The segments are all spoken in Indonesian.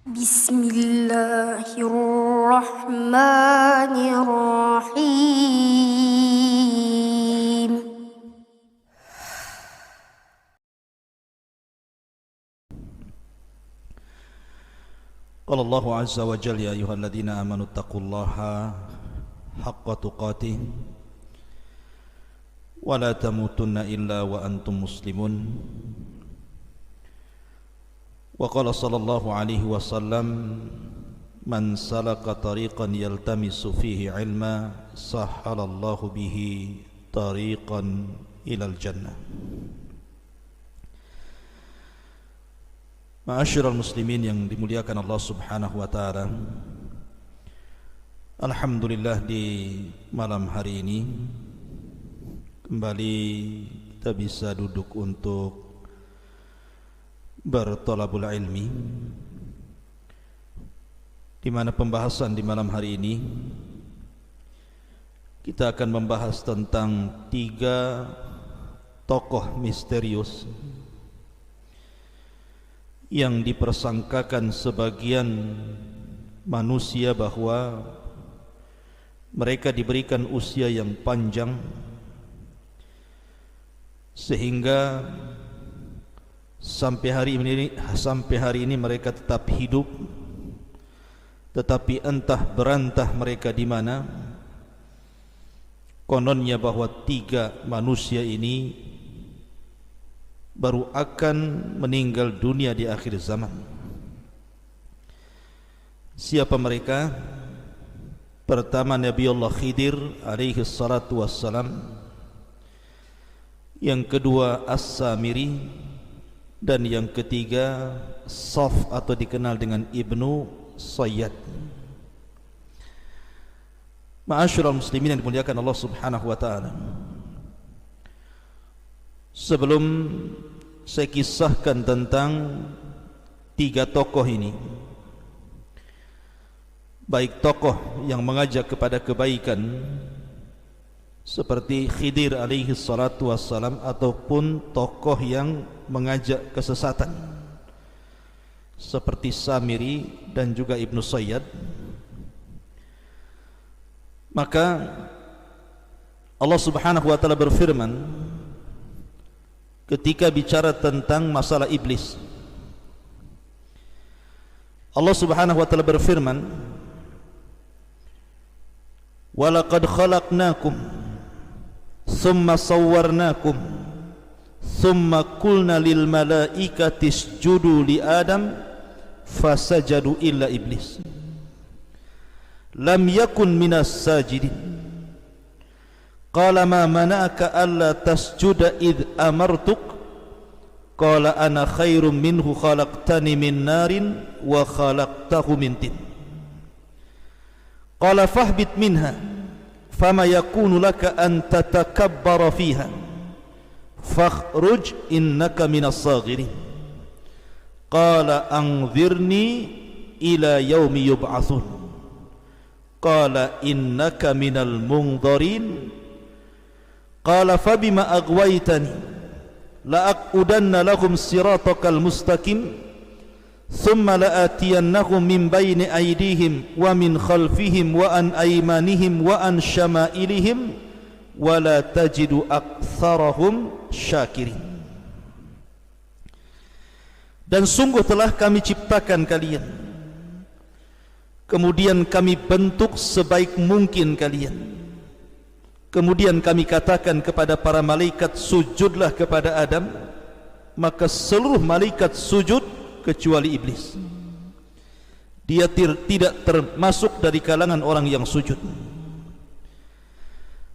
Bismillahirrahmanirrahim. Qala Allahu azza wa jalla ya ayyuhalladzina amanu taqullaha haqqa tuqatih wa la tamutunna illa wa antum muslimun. Wa qala sallallahu alaihi wasallam man salaka tariqan yaltamisu fihi ilma sahhalallahu bihi tariqan ilal jannah. Ma'asyiral muslimin yang dimuliakan Allah Subhanahu wa taala. Alhamdulillah di malam hari ini kembali kita bisa duduk untuk bertolabul ilmi, di mana pembahasan di malam hari ini kita akan membahas tentang 3 tokoh misterius yang dipersangkakan sebagian manusia bahwa mereka diberikan usia yang panjang sehingga sampai hari ini mereka tetap hidup, tetapi entah berantah mereka di mana. Kononnya bahwa 3 manusia ini baru akan meninggal dunia di akhir zaman. Siapa mereka? Pertama, Nabiullah Khidir alaihi salatu wassalam. Yang kedua, As-Samiri. Dan yang ketiga, Saf atau dikenal dengan Ibnu Sayyad. Ma'asyiral muslimin yang dimuliakan Allah Subhanahu wa taala. Sebelum saya kisahkan tentang 3 tokoh ini, baik tokoh yang mengajak kepada kebaikan seperti Khidir alaihi salatu wassalam, ataupun tokoh yang mengajak kesesatan seperti Samiri dan juga Ibnu Sayyad, maka Allah Subhanahu wa taala berfirman ketika bicara tentang masalah iblis. Allah Subhanahu wa taala berfirman, "Wa laqad khalaqnakum thumma sawwarnakum thumma qulna lil malaikati isjudu li Adam fasajadu illa iblis lam yakun minas sajidin. Qala ma mana'aka alla tasjuda id amartuk qala ana khairum minhu khalaqtani min narin wa khalaqtahu min tin qala fahbit minha fama yakunu laka an tatakabbara fiha fakhruj innaka minas saghirin qala anzirni ila yaumi yub'atsun qala innaka minal munzarin qala fabima aghwaytani la aqudanna lahum siratakal mustaqim thumma la atiyannahum min bayni aydihim wa min khalfihim wa an aymanihim wa an syama'ilihim wa la tajidu aktsarahum syakirin. Dan sungguh telah kami ciptakan kalian, kemudian kami bentuk sebaik mungkin kalian. Kemudian kami katakan kepada para malaikat, sujudlah kepada Adam. Maka seluruh malaikat sujud kecuali iblis. Dia tidak termasuk dari kalangan orang yang sujud.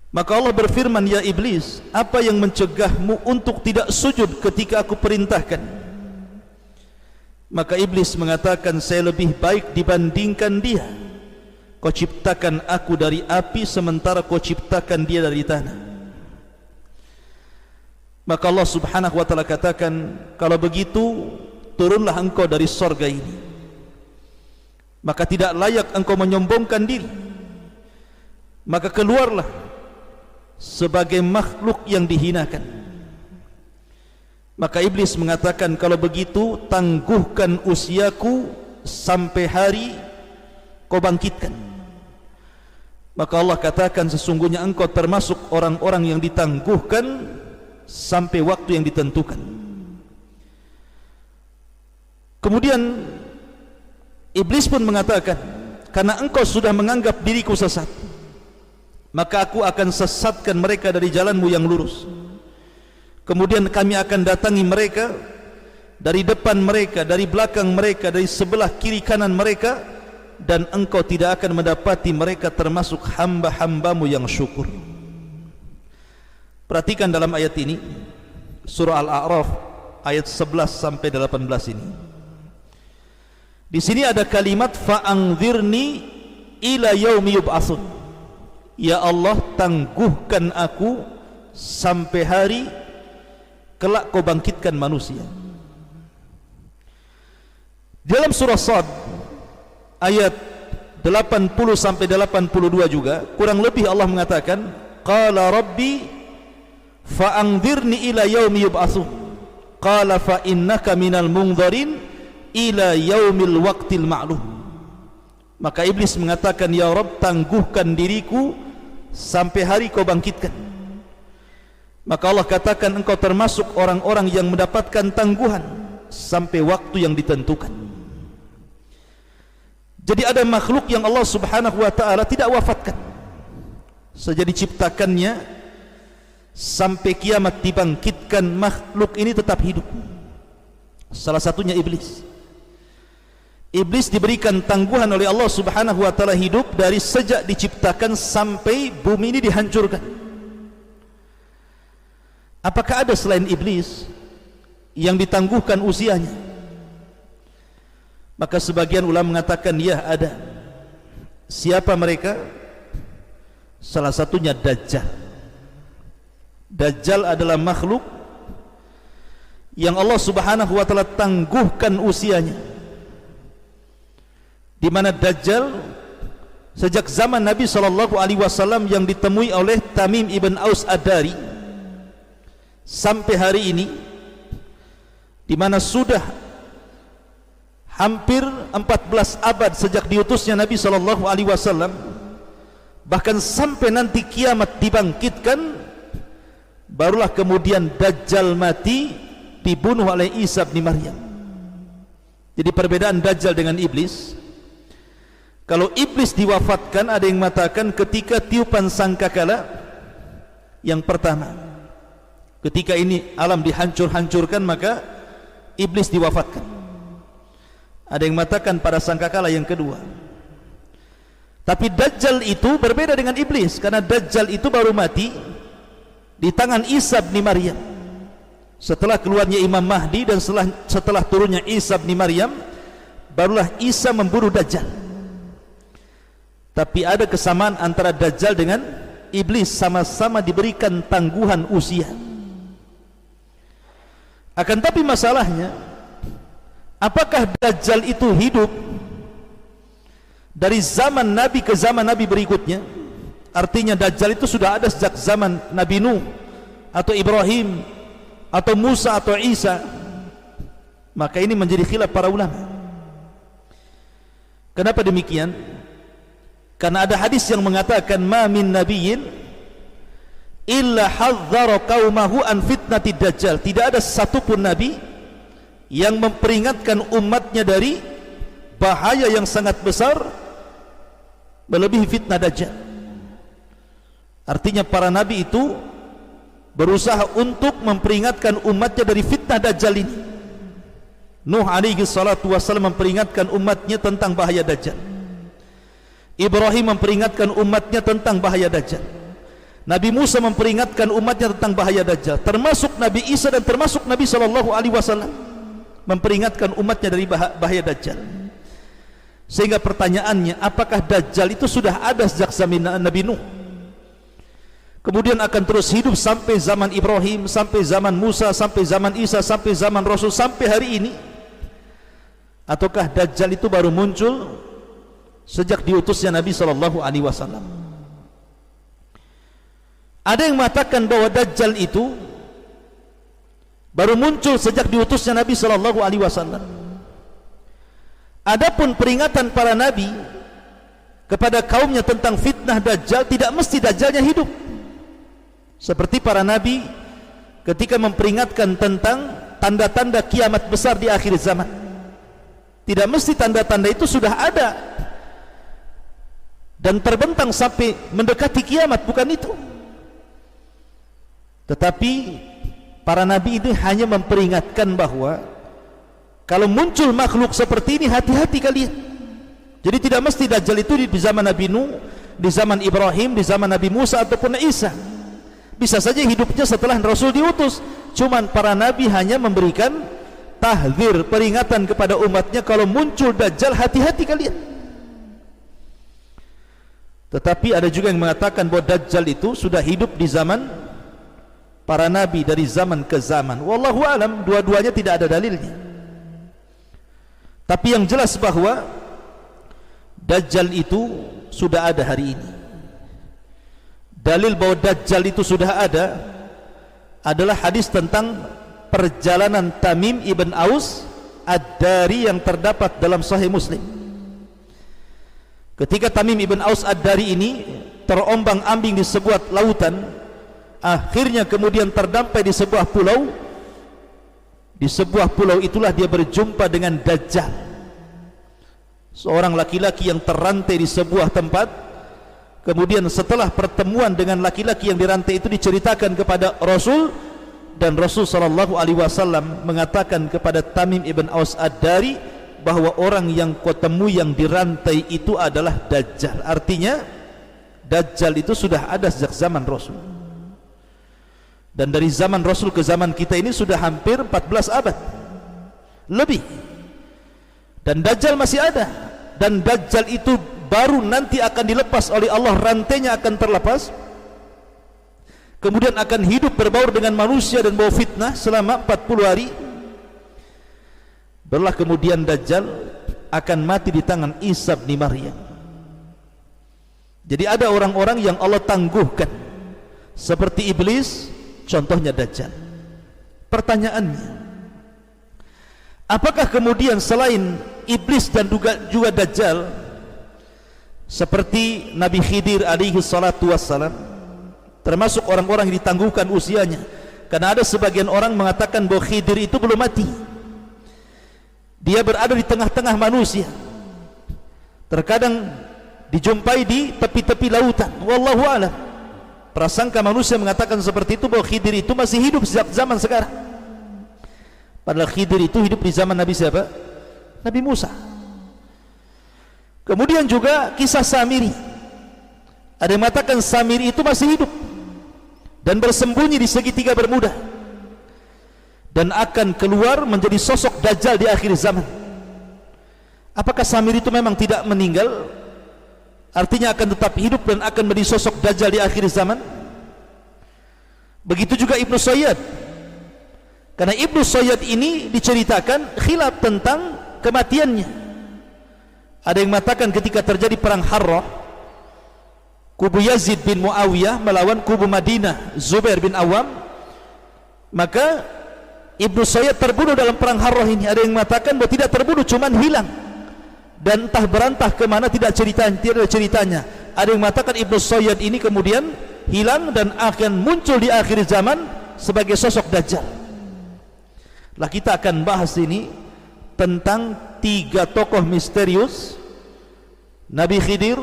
Maka Allah berfirman, ya iblis, apa yang mencegahmu untuk tidak sujud ketika aku perintahkan? Maka iblis mengatakan, saya lebih baik dibandingkan dia. Kau ciptakan aku dari api, sementara kau ciptakan dia dari tanah. Maka Allah Subhanahu wa ta'ala katakan, kalau begitu turunlah engkau dari sorga ini, maka tidak layak engkau menyombongkan diri. Maka keluarlah sebagai makhluk yang dihinakan. Maka iblis mengatakan, kalau begitu tangguhkan usiaku sampai hari kau bangkitkan. Maka Allah katakan, sesungguhnya engkau termasuk orang-orang yang ditangguhkan sampai waktu yang ditentukan. Kemudian iblis pun mengatakan, karena engkau sudah menganggap diriku sesat, maka aku akan sesatkan mereka dari jalanmu yang lurus. Kemudian kami akan datangi mereka dari depan mereka, dari belakang mereka, dari sebelah kiri kanan mereka, dan engkau tidak akan mendapati mereka termasuk hamba-hambamu yang syukur. Perhatikan dalam ayat ini, surah Al-A'raf ayat 11 sampai 18 ini. Di sini ada kalimat fa'angzirni ila yaumi yub'atsun. Ya Allah, tangguhkan aku sampai hari kelak kau bangkitkan manusia. Dalam surah Shad ayat 80 sampai 82 juga kurang lebih Allah mengatakan, qala rabbi fa'angzirni ila yaumi yub'atsun qala fa innaka minal munzirin ila yaumil waqtil ma'lum. Maka iblis mengatakan, ya Rabb, tangguhkan diriku sampai hari kau bangkitkan. Maka Allah katakan, engkau termasuk orang-orang yang mendapatkan tangguhan sampai waktu yang ditentukan. Jadi ada makhluk yang Allah subhanahu wa ta'ala tidak wafatkan. Sejak diciptakannya sampai kiamat dibangkitkan, makhluk ini tetap hidup. Salah satunya iblis. Iblis diberikan tangguhan oleh Allah subhanahu wa ta'ala hidup dari sejak diciptakan sampai bumi ini dihancurkan. Apakah ada selain iblis yang ditangguhkan usianya? Maka sebagian ulama mengatakan, ya, ada. Siapa mereka? Salah satunya Dajjal. Dajjal adalah makhluk yang Allah subhanahu wa ta'ala tangguhkan usianya, di mana Dajjal sejak zaman Nabi SAW yang ditemui oleh Tamim ibn Aus Ad-Dari sampai hari ini, di mana sudah hampir 14 abad sejak diutusnya Nabi SAW, bahkan sampai nanti kiamat dibangkitkan, barulah kemudian Dajjal mati, dibunuh oleh Isa bin Maryam. Jadi perbedaan Dajjal dengan iblis, kalau iblis diwafatkan, ada yang mengatakan ketika tiupan sangkakala yang pertama. Ketika ini alam dihancur-hancurkan, maka iblis diwafatkan. Ada yang mengatakan pada sangkakala yang kedua. Tapi Dajjal itu berbeda dengan iblis, karena Dajjal itu baru mati di tangan Isa bin Maryam. Setelah keluarnya Imam Mahdi dan setelah turunnya Isa bin Maryam, barulah Isa membunuh Dajjal. Tapi ada kesamaan antara Dajjal dengan iblis, sama-sama diberikan tangguhan usia. Akan tapi masalahnya, apakah Dajjal itu hidup dari zaman Nabi ke zaman Nabi berikutnya? Artinya Dajjal itu sudah ada sejak zaman Nabi Nuh atau Ibrahim atau Musa atau Isa? Maka ini menjadi khilaf para ulama. Kenapa demikian? Karena ada hadis yang mengatakan, ma min nabiyyin illa hadzara qaumahu an fitnati dajjal. Tidak ada satupun nabi yang memperingatkan umatnya dari bahaya yang sangat besar melebihi fitnah dajjal. Artinya para nabi itu berusaha untuk memperingatkan umatnya dari fitnah dajjal ini. Nuh alaihi salatu wassalam memperingatkan umatnya tentang bahaya dajjal. Ibrahim memperingatkan umatnya tentang bahaya dajjal. Nabi Musa memperingatkan umatnya tentang bahaya dajjal. Termasuk Nabi Isa dan termasuk Nabi SAW memperingatkan umatnya dari bahaya dajjal. Sehingga pertanyaannya, apakah dajjal itu sudah ada sejak zaman Nabi Nuh, kemudian akan terus hidup sampai zaman Ibrahim, sampai zaman Musa, sampai zaman Isa, sampai zaman Rasul, sampai hari ini? Ataukah dajjal itu baru muncul sejak diutusnya Nabi SAW? Ada yang mengatakan bahwa dajjal itu baru muncul sejak diutusnya Nabi SAW. Adapun peringatan para nabi kepada kaumnya tentang fitnah Dajjal, tidak mesti Dajjalnya hidup. Seperti para nabi ketika memperingatkan tentang tanda-tanda kiamat besar di akhir zaman, tidak mesti tanda-tanda itu sudah ada dan terbentang sampai mendekati kiamat, bukan itu. Tetapi para nabi ini hanya memperingatkan bahwa kalau muncul makhluk seperti ini, hati-hati kalian. Jadi tidak mesti Dajjal itu di zaman Nabi Nuh, di zaman Ibrahim, di zaman Nabi Musa ataupun Isa. Bisa saja hidupnya setelah Rasul diutus. Cuman para nabi hanya memberikan tahdzir, peringatan kepada umatnya, kalau muncul Dajjal, hati-hati kalian. Tetapi ada juga yang mengatakan bahwa Dajjal itu sudah hidup di zaman para nabi, dari zaman ke zaman. Wallahu alam, dua-duanya tidak ada dalilnya. Tapi yang jelas bahwa Dajjal itu sudah ada hari ini. Dalil bahwa Dajjal itu sudah ada adalah hadis tentang perjalanan Tamim ibn Aus Ad-Dari yang terdapat dalam Sahih Muslim. Ketika Tamim ibn Aus Ad-Dari ini terombang-ambing di sebuah lautan, akhirnya kemudian terdampai di sebuah pulau. Di sebuah pulau itulah dia berjumpa dengan Dajjal, seorang laki-laki yang terrantai di sebuah tempat. Kemudian setelah pertemuan dengan laki-laki yang dirantai itu diceritakan kepada Rasul, dan Rasul sallallahu alaihi wasallam mengatakan kepada Tamim ibn Aus Ad-Dari bahwa orang yang kau temui yang dirantai itu adalah Dajjal. Artinya Dajjal itu sudah ada sejak zaman Rasul. Dan dari zaman Rasul ke zaman kita ini sudah hampir 14 abad lebih. Dan Dajjal masih ada. Dan Dajjal itu baru nanti akan dilepas oleh Allah, rantainya akan terlepas, kemudian akan hidup berbaur dengan manusia dan bawa fitnah selama 40 hari. Barulah kemudian Dajjal akan mati di tangan Isa bin Maryam. Jadi ada orang-orang yang Allah tangguhkan seperti iblis, contohnya Dajjal. Pertanyaannya, apakah kemudian selain iblis dan juga Dajjal, seperti Nabi Khidir alaihi salatu wassalam, termasuk orang-orang yang ditangguhkan usianya? Karena ada sebagian orang mengatakan bahwa Khidir itu belum mati, dia berada di tengah-tengah manusia, terkadang dijumpai di tepi-tepi lautan. Wallahu a'lam. Prasangka manusia mengatakan seperti itu, bahwa Khidir itu masih hidup sejak zaman sekarang, padahal Khidir itu hidup di zaman Nabi siapa? Nabi Musa. Kemudian juga kisah Samiri, ada yang mengatakan Samiri itu masih hidup dan bersembunyi di segitiga Bermuda, dan akan keluar menjadi sosok Dajjal di akhir zaman. Apakah Samiri itu memang tidak meninggal, artinya akan tetap hidup dan akan menjadi sosok Dajjal di akhir zaman? Begitu juga Ibnu Sayyad. Karena Ibnu Sayyad ini diceritakan khilaf tentang kematiannya. Ada yang mengatakan ketika terjadi perang Harrah, kubu Yazid bin Muawiyah melawan kubu Madinah Zubair bin Awam, maka Ibnu Sayyad terbunuh dalam perang Harrah ini. Ada yang mengatakan bahwa tidak terbunuh, cuman hilang, dan entah berantah kemana, tidak ada ceritanya. Ada yang mengatakan Ibnu Sayyad ini kemudian hilang dan akan muncul di akhir zaman sebagai sosok Dajjal. Lah kita akan bahas ini tentang 3 tokoh misterius, Nabi Khidir,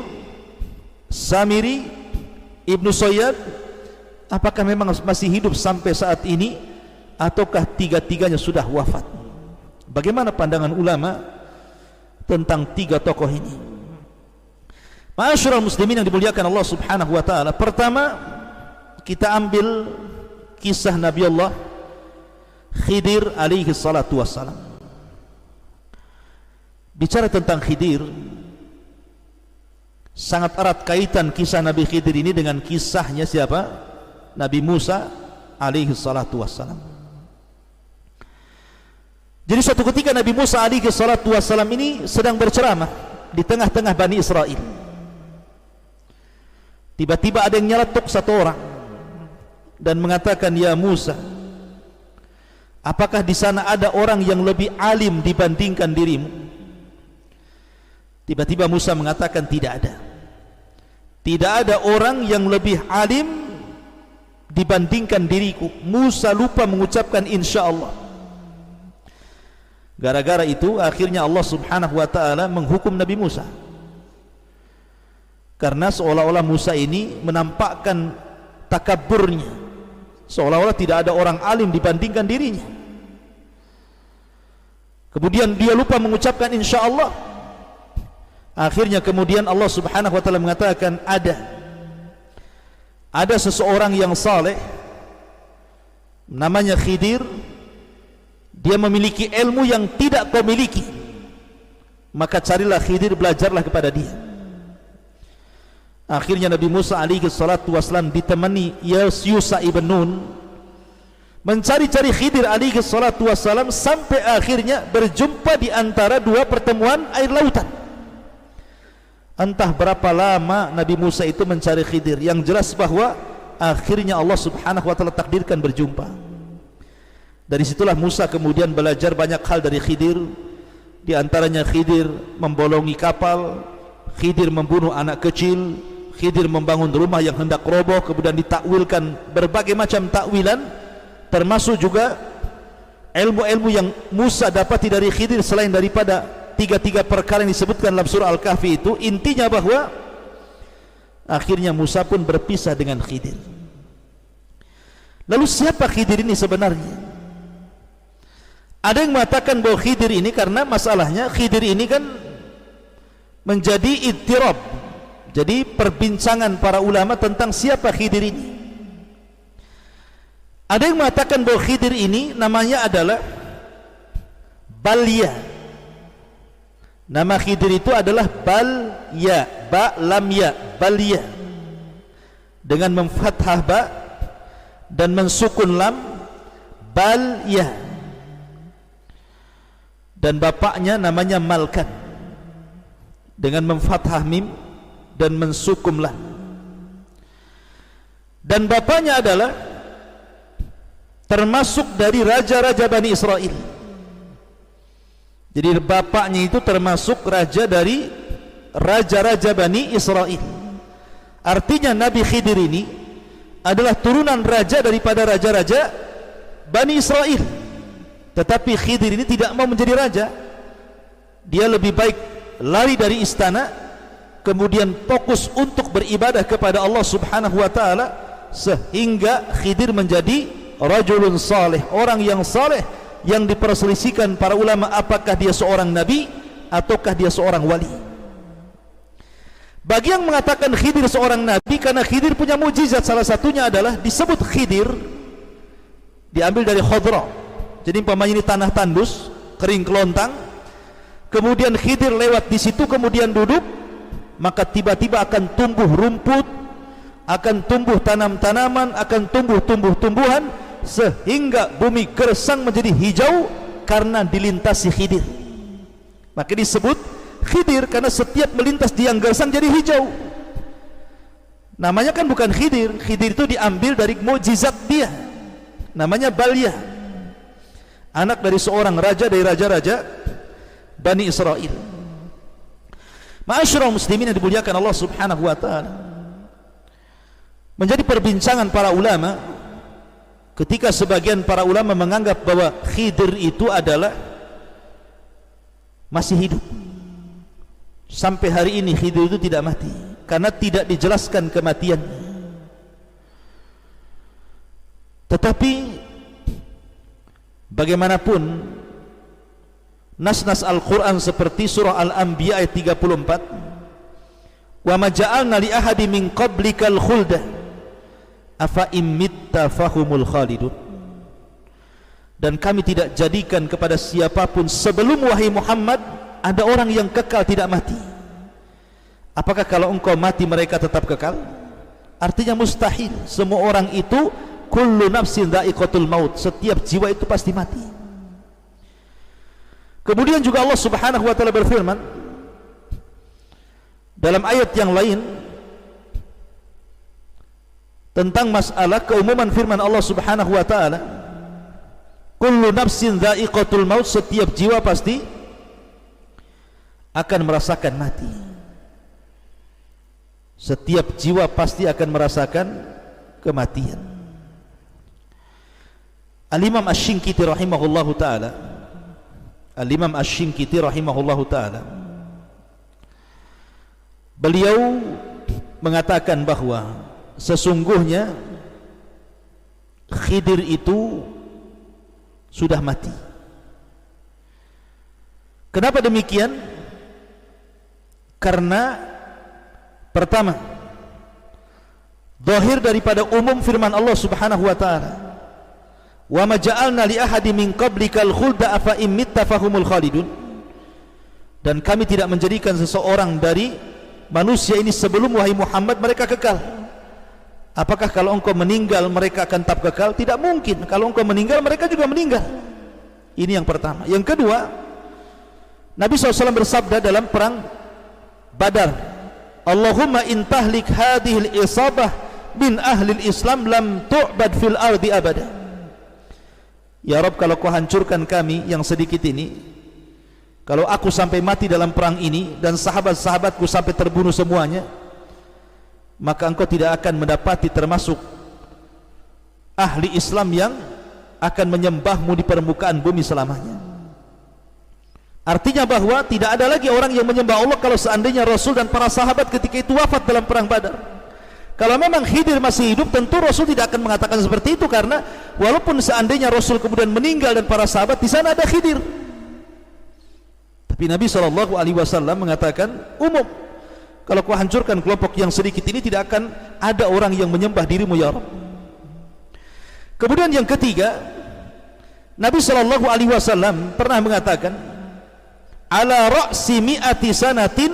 Samiri, Ibnu Sayyad. Apakah memang masih hidup sampai saat ini, ataukah tiga-tiganya sudah wafat? Bagaimana pandangan ulama tentang 3 tokoh ini? Ma'asyiral muslimin yang dimuliakan Allah subhanahu wa ta'ala, pertama kita ambil kisah Nabi Allah Khidir alaihi salatu wassalam. Bicara tentang Khidir, sangat erat kaitan kisah Nabi Khidir ini dengan kisahnya siapa? Nabi Musa alaihi salatu wassalam. Jadi suatu ketika Nabi Musa alaihi salatu wassalam ini sedang berceramah di tengah-tengah Bani Israel. Tiba-tiba ada yang nyeletuk satu orang dan mengatakan, "Ya Musa, apakah di sana ada orang yang lebih alim dibandingkan dirimu? Tiba-tiba Musa mengatakan tidak ada. Tidak ada orang yang lebih alim dibandingkan diriku. Musa lupa mengucapkan insya Allah. Gara-gara itu akhirnya Allah subhanahu wa ta'ala menghukum Nabi Musa, karena seolah-olah Musa ini menampakkan takaburnya, seolah-olah tidak ada orang alim dibandingkan dirinya. Kemudian dia lupa mengucapkan insya Allah. Akhirnya kemudian Allah subhanahu wa ta'ala mengatakan ada seseorang yang saleh namanya Khidir. Dia memiliki ilmu yang tidak kau miliki, maka carilah Khidir, belajarlah kepada dia. Akhirnya Nabi Musa alaihi salatu wassalam ditemani Yusha ibn Nun mencari-cari Khidir alaihi salatu wassalam, sampai akhirnya berjumpa di antara dua pertemuan air lautan. Entah berapa lama Nabi Musa itu mencari Khidir. Yang jelas bahwa akhirnya Allah subhanahu wa ta'ala takdirkan berjumpa. Dari situlah Musa kemudian belajar banyak hal dari Khidir. Di antaranya Khidir membolongi kapal, Khidir membunuh anak kecil, Khidir membangun rumah yang hendak roboh, kemudian ditakwilkan berbagai macam takwilan, termasuk juga ilmu-ilmu yang Musa dapati dari Khidir selain daripada tiga-tiga perkara yang disebutkan dalam surah Al-Kahfi itu. Intinya bahwa akhirnya Musa pun berpisah dengan Khidir. Lalu siapa Khidir ini sebenarnya? Ada yang mengatakan bahwa Khidir ini, karena masalahnya Khidir ini kan menjadi ittirab, jadi perbincangan para ulama tentang siapa Khidir ini. Ada yang mengatakan bahwa Khidir ini namanya adalah Balya. Nama Khidir itu adalah Balya, ba lam ya, Balya, dengan memfathah ba dan mensukun lam, Balya. Dan bapaknya namanya Malkan, dengan memfathah mim dan mensukum lam. Dan bapaknya adalah termasuk dari raja-raja Bani Israel. Jadi bapaknya itu termasuk raja dari raja-raja Bani Israel. Artinya Nabi Khidir ini adalah turunan raja daripada raja-raja Bani Israel. Tetapi Khidir ini tidak mau menjadi raja. Dia lebih baik lari dari istana, kemudian fokus untuk beribadah kepada Allah subhanahu wa ta'ala, sehingga Khidir menjadi rajulun saleh, orang yang saleh, yang diperselisihkan para ulama apakah dia seorang nabi ataukah dia seorang wali. Bagi yang mengatakan Khidir seorang nabi, karena Khidir punya mukjizat, salah satunya adalah disebut Khidir diambil dari khadra. Jadi umpamanya ini tanah tandus, kering kelontang, kemudian Khidir lewat di situ, kemudian duduk, maka tiba-tiba akan tumbuh rumput, akan tumbuh tanam-tanaman, akan tumbuh tumbuh-tumbuhan, sehingga bumi gersang menjadi hijau karena dilintasi Khidir. Maka disebut Khidir karena setiap melintas di yang gersang jadi hijau. Namanya kan bukan Khidir. Khidir itu diambil dari mukjizat dia, namanya Balya, anak dari seorang raja dari raja-raja Bani Israel. Ma'asyiral muslimin yang dimuliakan Allah subhanahu wa ta'ala, menjadi perbincangan para ulama ketika sebagian para ulama menganggap bahwa Khidir itu adalah masih hidup. Sampai hari ini Khidir itu tidak mati, karena tidak dijelaskan kematiannya. Tetapi bagaimanapun, nas-nas Al-Quran seperti surah Al-Anbiya ayat 34, wa ma ja'alna li ahadi min qablikal khulda afa immitta fahumul khalidun, dan kami tidak jadikan kepada siapapun sebelum wahai Muhammad ada orang yang kekal tidak mati. Apakah kalau engkau mati mereka tetap kekal? Artinya mustahil. Semua orang itu kullu nafsin dha'iqatul maut, setiap jiwa itu pasti mati. Kemudian juga Allah subhanahu wa ta'ala berfirman dalam ayat yang lain tentang masalah keumuman firman Allah subhanahu wa ta'ala, kullu nafsin dha'iqatul maut, setiap jiwa pasti akan merasakan mati. Setiap jiwa pasti akan merasakan kematian. Al-Imam Asy-Syinkiti rahimahullahu taala, Al-Imam Asy-Syinkiti rahimahullahu taala, beliau mengatakan bahwa sesungguhnya Khidir itu sudah mati. Kenapa demikian? Karena pertama, zahir daripada umum firman Allah Subhanahu wa taala, "Wa ma ja'alna li ahadin min qablikal khulda afa in mitta fahumul khalidun." Dan kami tidak menjadikan seseorang dari manusia ini sebelum wahai Muhammad mereka kekal. Apakah kalau engkau meninggal mereka akan tetap kekal? Tidak mungkin. Kalau engkau meninggal mereka juga meninggal. Ini yang pertama. Yang kedua, Nabi SAW bersabda dalam perang Badar, "Allahumma in tahlik hadhil isabah min ahlil Islam lam tu'bad fil ardi abada." Ya Rabb, kalau kau hancurkan kami yang sedikit ini, kalau aku sampai mati dalam perang ini dan sahabat-sahabatku sampai terbunuh semuanya, maka engkau tidak akan mendapati termasuk ahli Islam yang akan menyembahmu di permukaan bumi selamanya. Artinya bahwa tidak ada lagi orang yang menyembah Allah kalau seandainya Rasul dan para sahabat ketika itu wafat dalam perang Badar. Kalau memang Khidir masih hidup, tentu Rasul tidak akan mengatakan seperti itu, karena walaupun seandainya Rasul kemudian meninggal dan para sahabat, di sana ada Khidir. Tapi Nabi SAW mengatakan umum, kalau kau hancurkan kelompok yang sedikit ini, tidak akan ada orang yang menyembah dirimu ya Rabb. Kemudian yang ketiga, Nabi SAW pernah mengatakan, "Ala ra'si mi'ati sanatin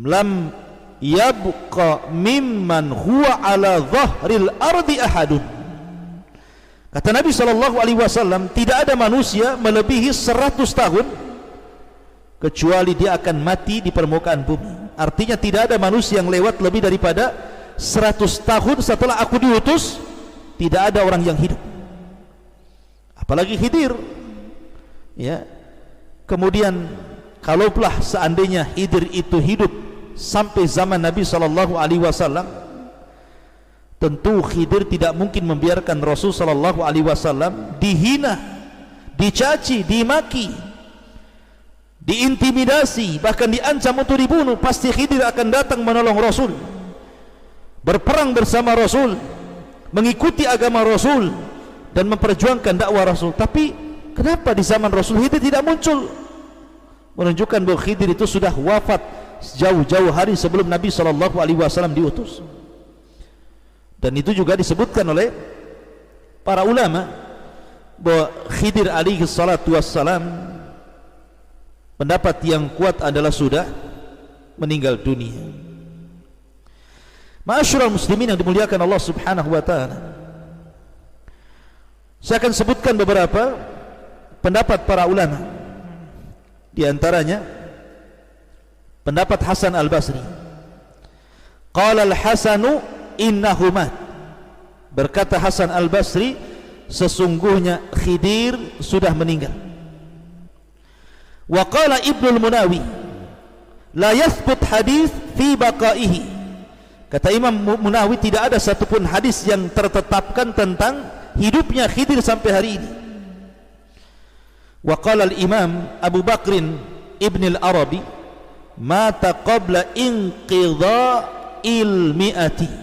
lam yabqa mimman huwa ala dhahril ardi ahadun." Kata Nabi SAW, tidak ada manusia melebihi 100 tahun kecuali dia akan mati di permukaan bumi. Artinya tidak ada manusia yang lewat lebih daripada 100 tahun setelah aku diutus, tidak ada orang yang hidup, apalagi Khidir. Ya. Kemudian kalaulah seandainya Khidir itu hidup sampai zaman Nabi SAW, tentu Khidir tidak mungkin membiarkan Rasul SAW dihina, dicaci, dimaki, diintimidasi, bahkan diancam untuk dibunuh. Pasti Khidir akan datang menolong Rasul, berperang bersama Rasul, mengikuti agama Rasul dan memperjuangkan dakwah Rasul. Tapi kenapa di zaman Rasul Khidir tidak muncul? Menunjukkan bahwa Khidir itu sudah wafat jauh-jauh hari sebelum Nabi SAW diutus. Dan itu juga disebutkan oleh para ulama bahwa Khidir alaihi salatu wassalam, pendapat yang kuat adalah sudah meninggal dunia. Ma'asyiral muslimin yang dimuliakan Allah Subhanahu wa taala, saya akan sebutkan beberapa pendapat para ulama. Di antaranya pendapat Hasan Al-Basri. Qala Al-Hasanu innahu mat. Berkata Hasan Al-Basri, sesungguhnya Khidir sudah meninggal. Wa qala Ibnu Munawi, la yathbut hadis fi baqaihi. Kata Imam Munawi, tidak ada satupun hadis yang tertetapkan tentang hidupnya Khidir sampai hari ini. Wa qala al-Imam Abu Bakrin Ibn al-Arabi, mata qabla inqidha'il mi'ati.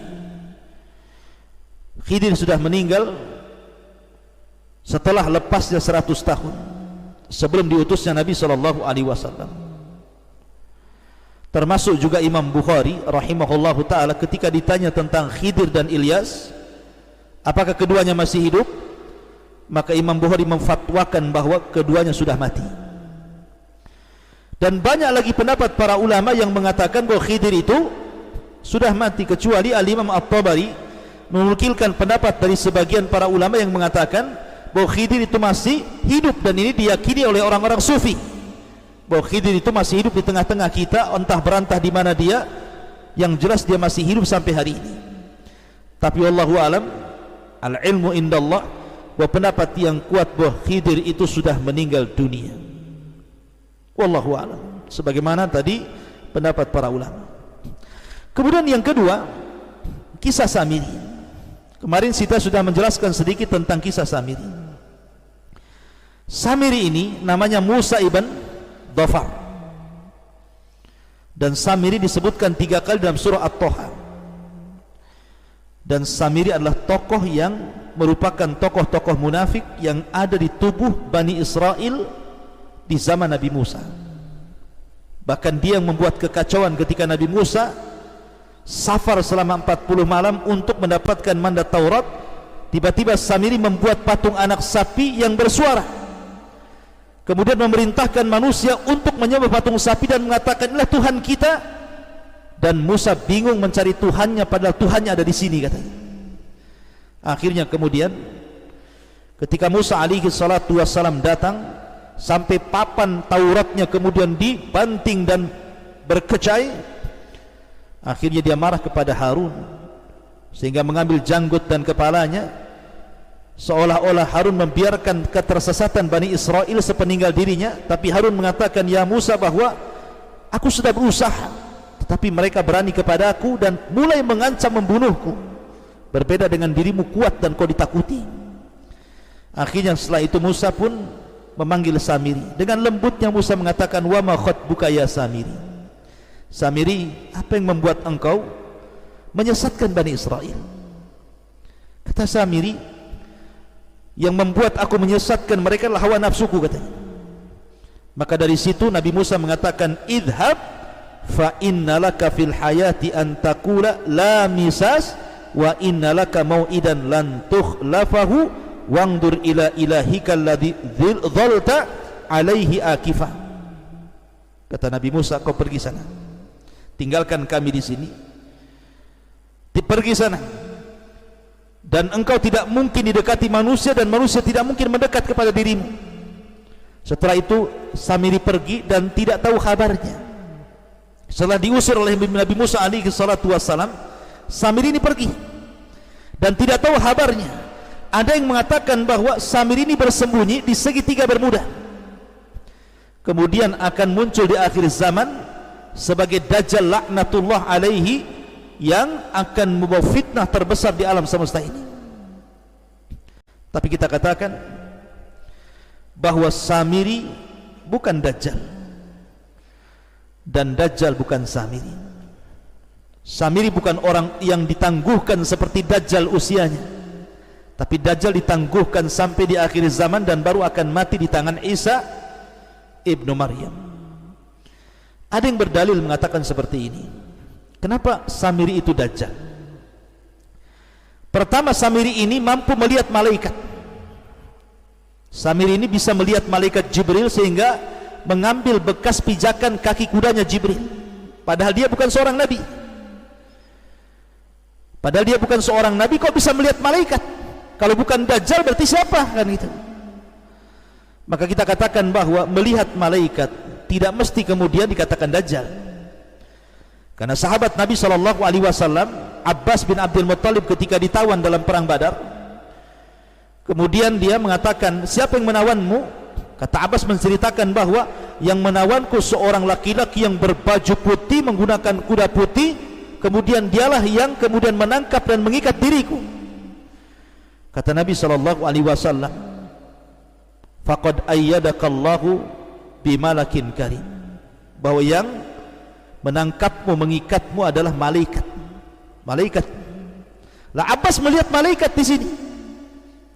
Khidir sudah meninggal setelah lepasnya 100 tahun sebelum diutusnya Nabi SAW. Termasuk juga Imam Bukhari rahimahullahu ta'ala ketika ditanya tentang Khidir dan Ilyas, apakah keduanya masih hidup, maka Imam Bukhari memfatwakan bahwa keduanya sudah mati. Dan banyak lagi pendapat para ulama yang mengatakan bahwa Khidir itu sudah mati, kecuali Al-Imam At-Tabari menukilkan pendapat dari sebagian para ulama yang mengatakan bahwa Khidir itu masih hidup, dan ini diyakini oleh orang-orang sufi bahwa Khidir itu masih hidup di tengah-tengah kita, entah berantah di mana dia, yang jelas dia masih hidup sampai hari ini. Tapi wallahu alam, al-ilmu indallah, bahwa pendapat yang kuat bahwa Khidir itu sudah meninggal dunia. Wallahu a'lam. Sebagaimana tadi pendapat para ulama. Kemudian yang kedua, kisah Samiri. Kemarin kita sudah menjelaskan sedikit tentang kisah Samiri. Samiri ini namanya Musa ibn Dhafar, dan Samiri disebutkan 3 kali dalam surah At-Taha. Dan Samiri adalah tokoh yang merupakan tokoh-tokoh munafik yang ada di tubuh Bani Israel di zaman Nabi Musa. Bahkan dia yang membuat kekacauan ketika Nabi Musa safar selama 40 malam untuk mendapatkan mandat Taurat. Tiba-tiba Samiri membuat patung anak sapi yang bersuara, kemudian memerintahkan manusia untuk menyembah patung sapi dan mengatakan, inilah Tuhan kita. Dan Musa bingung mencari Tuhannya, padahal Tuhannya ada di sini, katanya. Akhirnya kemudian ketika Musa alaihi salatu wassalam datang, sampai papan Tauratnya kemudian dibanting dan berkecai, akhirnya dia marah kepada Harun sehingga mengambil janggut dan kepalanya, seolah-olah Harun membiarkan ketersesatan Bani Israel sepeninggal dirinya. Tapi Harun mengatakan, ya Musa, bahwa aku sudah berusaha, tetapi mereka berani kepada aku dan mulai mengancam membunuhku. Berbeda dengan dirimu, kuat dan kau ditakuti. Akhirnya setelah itu Musa pun memanggil Samiri. Dengan lembutnya Musa mengatakan, wa ma khatbuka ya Samiri. Samiri, apa yang membuat engkau menyesatkan Bani Israel? Kata Samiri, yang membuat aku menyesatkan mereka adalah hawa nafsuku, katanya. Maka dari situ Nabi Musa mengatakan, idhab fa innalaka fil hayati an taqula la misas wa innalaka mau'idan lan tukhlafahu wangdur ila ilahika alladhi dhalta alaihi akifa. Kata Nabi Musa, kau pergi sana, tinggalkan kami di sini, pergi sana, dan engkau tidak mungkin didekati manusia dan manusia tidak mungkin mendekat kepada dirimu. Setelah itu Samiri pergi dan tidak tahu kabarnya. Setelah diusir oleh Nabi Musa alaihi salatu wassalam, Samiri ini pergi dan tidak tahu kabarnya. Ada yang mengatakan bahwa Samiri ini bersembunyi di segitiga Bermuda, kemudian akan muncul di akhir zaman sebagai Dajjal laknatullah alaihi, yang akan membawa fitnah terbesar di alam semesta ini. Tapi kita katakan bahwa Samiri bukan Dajjal, dan Dajjal bukan Samiri. Samiri bukan orang yang ditangguhkan seperti Dajjal usianya, tapi Dajjal ditangguhkan sampai di akhir zaman dan baru akan mati di tangan Isa ibnu Maryam. Ada yang berdalil mengatakan seperti ini. Kenapa Samiri itu Dajjal? Pertama, Samiri ini mampu melihat malaikat. Samiri ini bisa melihat malaikat Jibril sehingga mengambil bekas pijakan kaki kudanya Jibril, padahal dia bukan seorang nabi. Padahal dia bukan seorang nabi, kok bisa melihat malaikat? Kalau bukan Dajjal berarti siapa, kan gitu. Maka kita katakan bahwa melihat malaikat tidak mesti kemudian dikatakan Dajjal. Karena sahabat Nabi SAW, Abbas bin Abdul Muttalib, ketika ditawan dalam perang Badar, kemudian dia mengatakan, siapa yang menawanmu? Kata Abbas menceritakan bahwa yang menawanku seorang laki-laki yang berbaju putih, menggunakan kuda putih, kemudian dialah yang kemudian menangkap dan mengikat diriku. Kata Nabi SAW, faqad ayyadakallahu bimalakin karim, bahwa yang menangkapmu, mengikatmu adalah malaikat. Malaikat. Lah Abbas melihat malaikat di sini.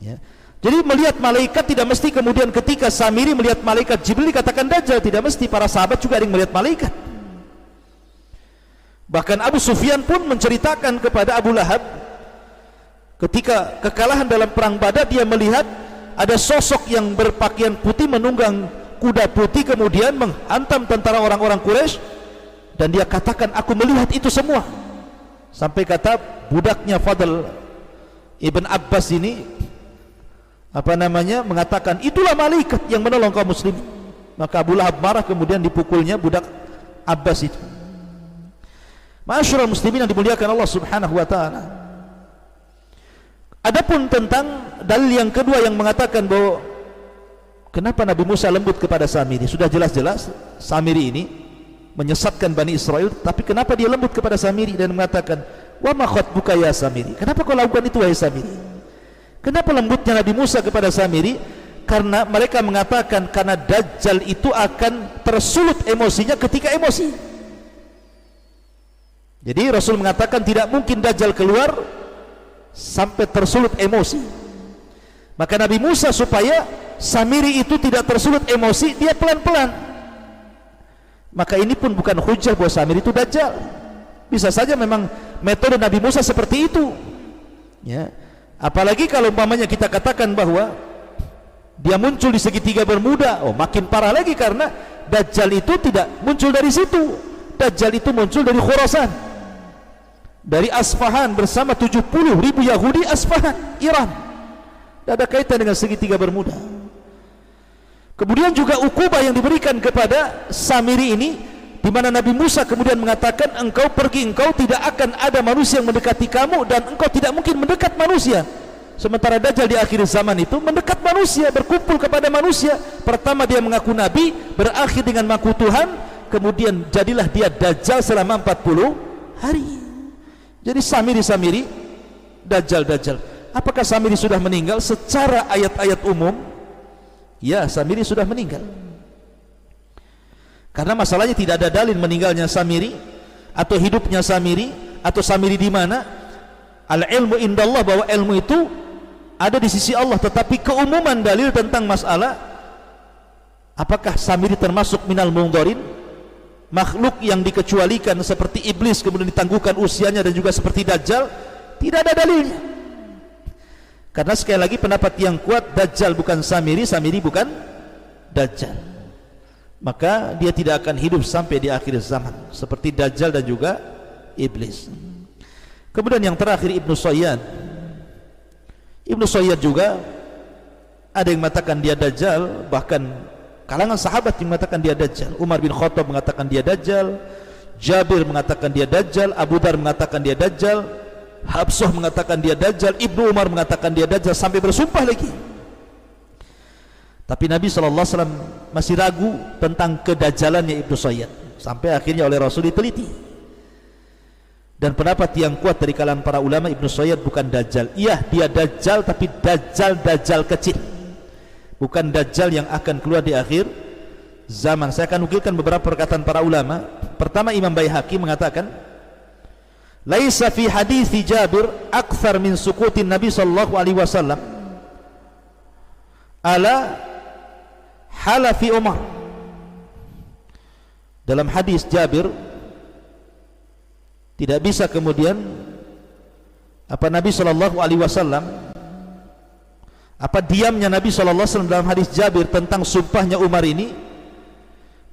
Ya. Jadi melihat malaikat tidak mesti kemudian ketika Samiri melihat malaikat Jibril dikatakan Dajjal, tidak mesti. Para sahabat juga ada yang melihat malaikat. Bahkan Abu Sufyan pun menceritakan kepada Abu Lahab, ketika kekalahan dalam perang Badar, dia melihat ada sosok yang berpakaian putih menunggang kuda putih kemudian menghantam tentara orang-orang Quraisy, dan dia katakan, aku melihat itu semua. Sampai kata budaknya Fadl Ibn Abbas ini mengatakan, itulah malaikat yang menolong kaum muslimin. Maka Abu Lahab marah, kemudian dipukulnya budak Abbas itu. Ma'asyiral muslimin yang dimuliakan Allah Subhanahu wa taala. Adapun tentang dalil yang kedua yang mengatakan bahwa Kenapa Nabi Musa lembut kepada Samiri? Sudah jelas-jelas Samiri ini menyesatkan Bani Israel, tapi kenapa dia lembut kepada Samiri dan mengatakan, wa ma khatbuka ya Samiri? Kenapa kau lakukan itu wahai Samiri? Kenapa lembutnya Nabi Musa kepada Samiri? Karena mereka mengatakan karena Dajjal itu akan tersulut emosinya ketika emosi. Jadi Rasul mengatakan tidak mungkin Dajjal keluar sampai tersulut emosi. Maka Nabi Musa supaya Samiri itu tidak tersulut emosi, dia pelan-pelan. Maka ini pun bukan hujah bahwa Samiri itu Dajjal. Bisa saja memang metode Nabi Musa seperti itu, ya. Apalagi kalau umpamanya kita katakan bahwa dia muncul di segitiga Bermuda, oh makin parah lagi, karena Dajjal itu tidak muncul dari situ. Dajjal itu muncul dari Khurasan, dari Asfahan bersama 70.000 Yahudi Asfahan, Iran. Tidak ada kaitan dengan segitiga Bermuda. Kemudian juga ukubah yang diberikan kepada Samiri ini, di mana Nabi Musa kemudian mengatakan, engkau pergi, engkau tidak akan ada manusia yang mendekati kamu, dan engkau tidak mungkin mendekat manusia. Sementara Dajjal di akhir zaman itu mendekat manusia, berkumpul kepada manusia. Pertama dia mengaku Nabi, berakhir dengan mengaku Tuhan, kemudian jadilah dia Dajjal selama 40 hari. Jadi Samiri, Dajjal. Apakah Samiri sudah meninggal? Secara ayat-ayat umum, ya, Samiri sudah meninggal. Karena masalahnya tidak ada dalil meninggalnya Samiri atau hidupnya Samiri atau Samiri di mana. Al-ilmu indallah, bahwa ilmu itu ada di sisi Allah, tetapi keumuman dalil tentang masalah apakah Samiri termasuk minal mungdarin, makhluk yang dikecualikan seperti iblis kemudian ditangguhkan usianya, dan juga seperti Dajjal, tidak ada dalilnya. Karena sekali lagi pendapat yang kuat, Dajjal bukan Samiri, Samiri bukan Dajjal. Maka dia tidak akan hidup sampai di akhir zaman seperti Dajjal dan juga iblis. Kemudian yang terakhir Ibnu Sayyad. Ibnu Sayyad juga ada yang mengatakan dia Dajjal, bahkan kalangan sahabat yang mengatakan dia Dajjal. Umar bin Khattab mengatakan dia Dajjal, Jabir mengatakan dia Dajjal, Abu Dar mengatakan dia Dajjal, Habsah mengatakan dia Dajjal, Ibnu Umar mengatakan dia Dajjal, sampai bersumpah lagi. Tapi Nabi SAW masih ragu tentang kedajjalannya Ibnu Sayyad, sampai akhirnya oleh Rasul diteliti. Dan pendapat yang kuat dari kalangan para ulama, Ibnu Sayyad bukan Dajjal. Iya, dia Dajjal, tapi Dajjal kecil, bukan Dajjal yang akan keluar di akhir zaman. Saya akan nukilkan beberapa perkataan para ulama. Pertama, Imam Baihaqi mengatakan, laisa fi hadithi Jabir akthar min sukutin Nabi sallallahu alaihi wasallam ala halafi Umar. Dalam hadis Jabir tidak bisa kemudian Nabi sallallahu alaihi wasallam, diamnya Nabi sallallahu alaihi wasallam dalam hadis Jabir tentang sumpahnya Umar ini,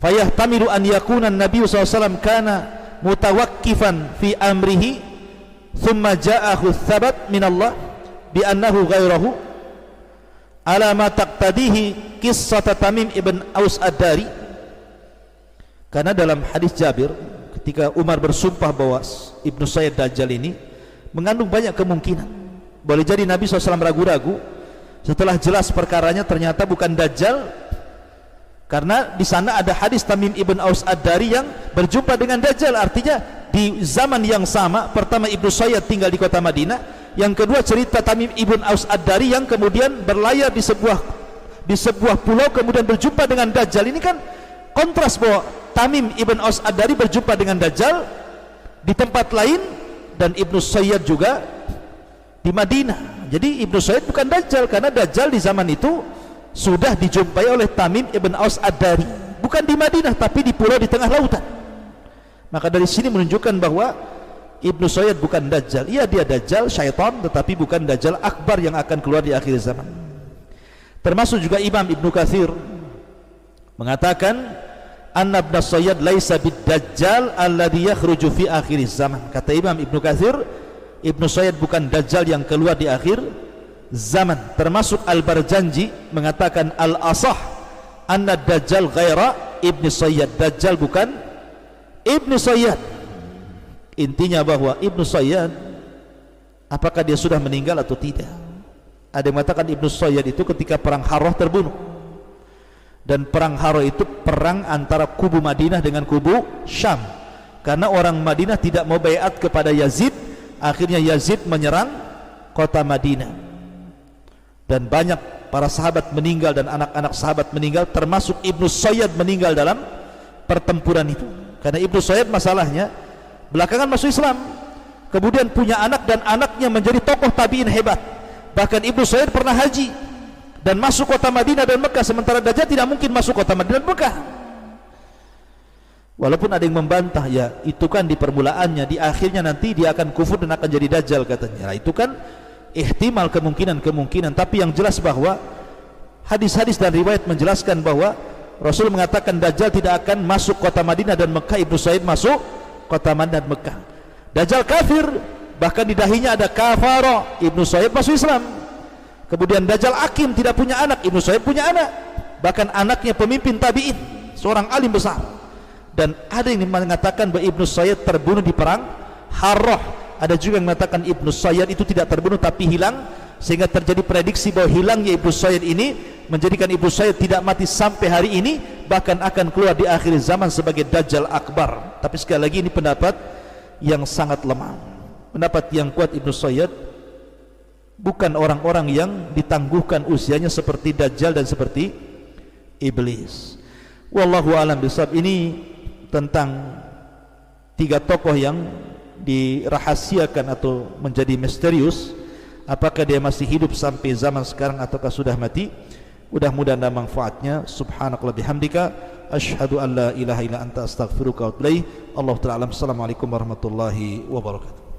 fayahtamilu an yakuna Nabi sallallahu alaihi wasallam kana mutawakkifan fi amrihi thumma ja'ahu thabat min Allah bi annahu ghairahu ala ma taqtadihi qissat Tamim ibn Aus ad-Dari. Karena dalam hadis Jabir ketika Umar bersumpah bahwa Ibnu Sayyad Dajjal ini mengandung banyak kemungkinan. Boleh jadi Nabi SAW ragu-ragu, setelah jelas perkaranya ternyata bukan Dajjal, karena di sana ada hadis Tamim ibn Aus ad-Dari yang berjumpa dengan Dajjal. Artinya di zaman yang sama, pertama Ibnu Sayyad tinggal di kota Madinah, yang kedua cerita Tamim ibn Aus ad-Dari yang kemudian berlayar di sebuah pulau kemudian berjumpa dengan Dajjal. Ini kan kontras bahwa Tamim ibn Aus ad-Dari berjumpa dengan Dajjal di tempat lain, dan Ibnu Sayyad juga di Madinah. Jadi Ibnu Sayyad bukan Dajjal, karena Dajjal di zaman itu sudah dijumpai oleh Tamim ibn Aus ad-Dari, bukan di Madinah tapi di pulau di tengah lautan. Maka dari sini menunjukkan bahwa Ibnu Sayyad bukan Dajjal. Iya, dia Dajjal syaitan, tetapi bukan Dajjal akbar yang akan keluar di akhir zaman. Termasuk juga Imam Ibnu Katsir mengatakan, anna Ibnu Sayyad laisa bid-Dajjal alladhi yakhruju fi akhir zaman. Kata Imam Ibnu Katsir, Ibnu Sayyad bukan Dajjal yang keluar di akhir zaman. Termasuk Al-Barjanji mengatakan al-asah anna Dajjal ghaira Ibnu Sayyad. Dajjal bukan Ibnu Sayyad. Intinya bahwa Ibnu Sayyad, apakah dia sudah meninggal atau tidak? Ada yang mengatakan Ibnu Sayyad itu ketika perang Harrah terbunuh. Dan perang Haro itu perang antara kubu Madinah dengan kubu Syam, karena orang Madinah tidak mau baiat kepada Yazid. Akhirnya Yazid menyerang kota Madinah, dan banyak para sahabat meninggal dan anak-anak sahabat meninggal, termasuk Ibnu Sayyad meninggal dalam pertempuran itu. Karena Ibnu Sayyad masalahnya belakangan masuk Islam, kemudian punya anak, dan anaknya menjadi tokoh tabi'in hebat. Bahkan Ibnu Sayyad pernah haji dan masuk kota Madinah dan Mekah, sementara Dajjal tidak mungkin masuk kota Madinah dan Mekah. Walaupun ada yang membantah, ya itu kan di permulaannya, di akhirnya nanti dia akan kufur dan akan jadi Dajjal katanya. Nah, itu kan ihtimal, kemungkinan. Tapi yang jelas bahwa hadis-hadis dan riwayat menjelaskan bahwa Rasul mengatakan Dajjal tidak akan masuk kota Madinah dan Mekah. Ibnu Sayyid masuk kota Madinah dan Mekah. Dajjal kafir, bahkan di dahinya ada kafara. Ibnu Sayyid masuk Islam. Kemudian Dajjal akim, tidak punya anak. Ibnu Sayyid punya anak, bahkan anaknya pemimpin tabi'in, seorang alim besar. Dan ada yang mengatakan bahwa Ibnu Sayyid terbunuh di perang Harrah. Ada juga yang mengatakan Ibnu Sayyid itu tidak terbunuh tapi hilang, sehingga terjadi prediksi bahwa hilangnya Ibnu Sayyid ini menjadikan Ibnu Sayyid tidak mati sampai hari ini, bahkan akan keluar di akhir zaman sebagai Dajjal Akbar. Tapi sekali lagi ini pendapat yang sangat lemah. Pendapat yang kuat, Ibnu Sayyid bukan orang-orang yang ditangguhkan usianya seperti Dajjal dan seperti Iblis. Wallahu a'lam bishawab. Ini tentang 3 tokoh yang dirahasiakan atau menjadi misterius. Apakah dia masih hidup sampai zaman sekarang ataukah sudah mati? Mudah-mudahan ada manfaatnya. Subhanakallah bihamdika, asyhadu an la ilaha illa anta astaghfiruka wa atubu ilaik. Allahu ta'ala alam. Assalamualaikum warahmatullahi wabarakatuh.